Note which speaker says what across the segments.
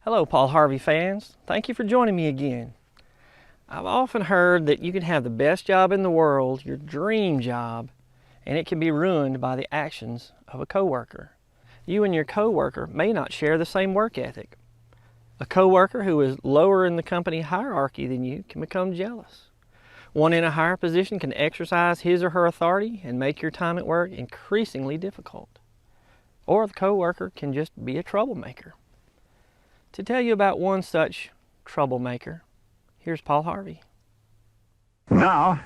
Speaker 1: Hello, Paul Harvey fans. Thank you for joining me again. I've often heard that you can have the best job in the world, your dream job, and it can be ruined by the actions of a coworker. You and your coworker may not share the same work ethic. A coworker who is lower in the company hierarchy than you can become jealous. One in a higher position can exercise his or her authority and make your time at work increasingly difficult. Or the coworker can just be a troublemaker. To tell you about one such troublemaker, here's Paul Harvey.
Speaker 2: Now,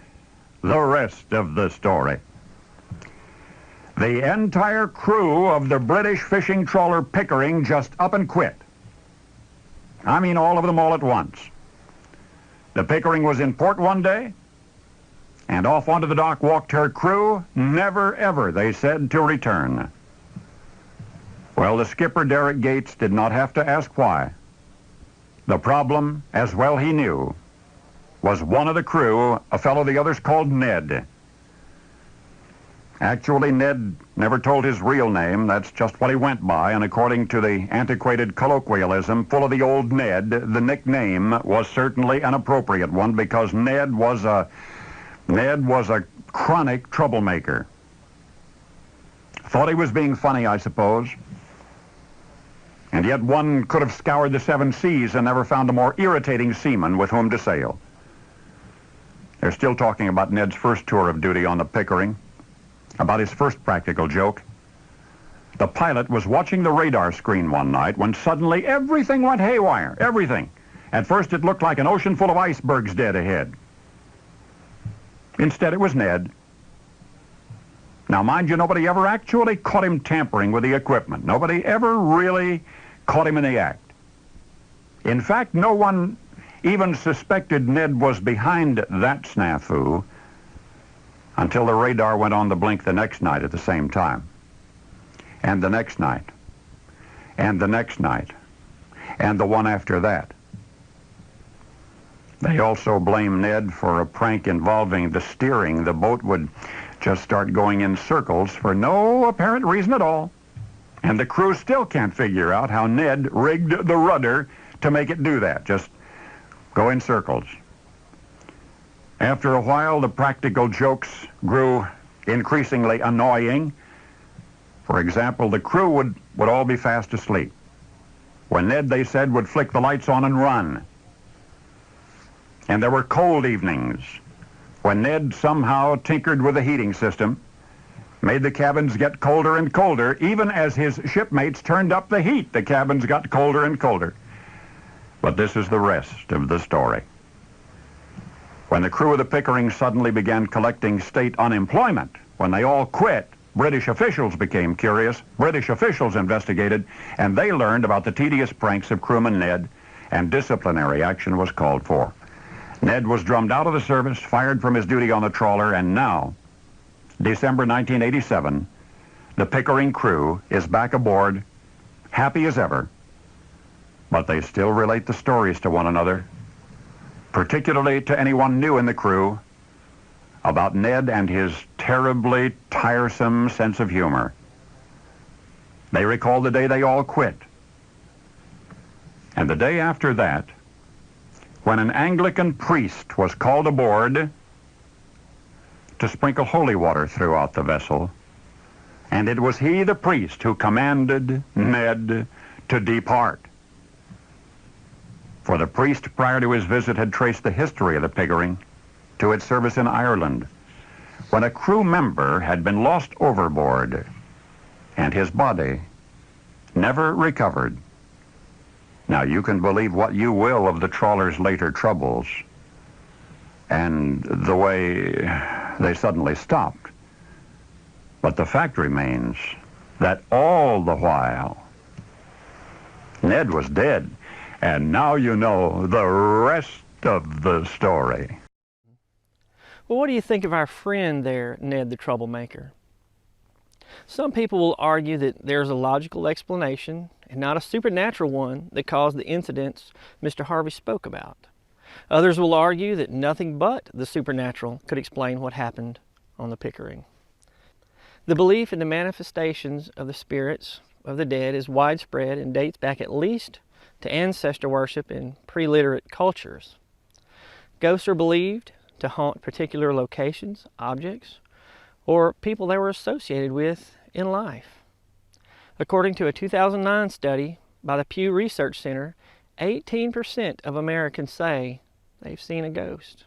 Speaker 2: the rest of the story. The entire crew of the British fishing trawler Pickering just up and quit. I mean all of them all at once. The Pickering was in port one day, and off onto the dock walked her crew, never ever, they said, to return. Well, the skipper, Derek Gates, did not have to ask why. The problem, as well he knew, was one of the crew, a fellow the others called Ned. Actually, Ned never told his real name. That's just what he went by, and according to the antiquated colloquialism full of the old Ned, the nickname was certainly an appropriate one because Ned was a chronic troublemaker. Thought he was being funny, I suppose. And yet one could have scoured the 7 seas and never found a more irritating seaman with whom to sail. They're still talking about Ned's first tour of duty on the Pickering, about his first practical joke. The pilot was watching the radar screen one night when suddenly everything went haywire, everything. At first it looked like an ocean full of icebergs dead ahead. Instead it was Ned. Now, mind you, nobody ever actually caught him tampering with the equipment. Nobody ever really caught him in the act. In fact, no one even suspected Ned was behind that snafu until the radar went on the blink the next night at the same time. And the next night. And the next night. And the one after that. They also blame Ned for a prank involving the steering. The boat would just start going in circles for no apparent reason at all. And the crew still can't figure out how Ned rigged the rudder to make it do that, just go in circles. After a while, the practical jokes grew increasingly annoying. For example, the crew would all be fast asleep, when Ned, they said, would flick the lights on and run. And there were cold evenings when Ned somehow tinkered with the heating system, made the cabins get colder and colder. Even as his shipmates turned up the heat, the cabins got colder and colder. But this is the rest of the story. When the crew of the Pickering suddenly began collecting state unemployment, when they all quit, British officials became curious, British officials investigated, and they learned about the tedious pranks of crewman Ned, and disciplinary action was called for. Ned was drummed out of the service, fired from his duty on the trawler, and now, December 1987, the Pickering crew is back aboard, happy as ever, but they still relate the stories to one another, particularly to anyone new in the crew, about Ned and his terribly tiresome sense of humor. They recall the day they all quit, and the day after that, when an Anglican priest was called aboard to sprinkle holy water throughout the vessel, and it was he, the priest, who commanded Ned to depart. For the priest, prior to his visit, had traced the history of the Pickering to its service in Ireland, when a crew member had been lost overboard, and his body never recovered. Now, you can believe what you will of the trawler's later troubles and the way they suddenly stopped. But the fact remains that all the while, Ned was dead. And now you know the rest of the story.
Speaker 1: Well, what do you think of our friend there, Ned the Troublemaker? Some people will argue that there's a logical explanation and not a supernatural one that caused the incidents Mr. Harvey spoke about. Others will argue that nothing but the supernatural could explain what happened on the Pickering. The belief in the manifestations of the spirits of the dead is widespread and dates back at least to ancestor worship in pre-literate cultures. Ghosts are believed to haunt particular locations, objects, or people they were associated with in life. According to a 2009 study by the Pew Research Center, 18% of Americans say they've seen a ghost.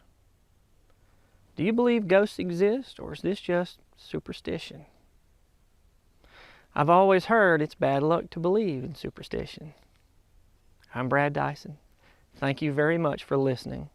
Speaker 1: Do you believe ghosts exist, or is this just superstition? I've always heard it's bad luck to believe in superstition. I'm Brad Dison. Thank you very much for listening.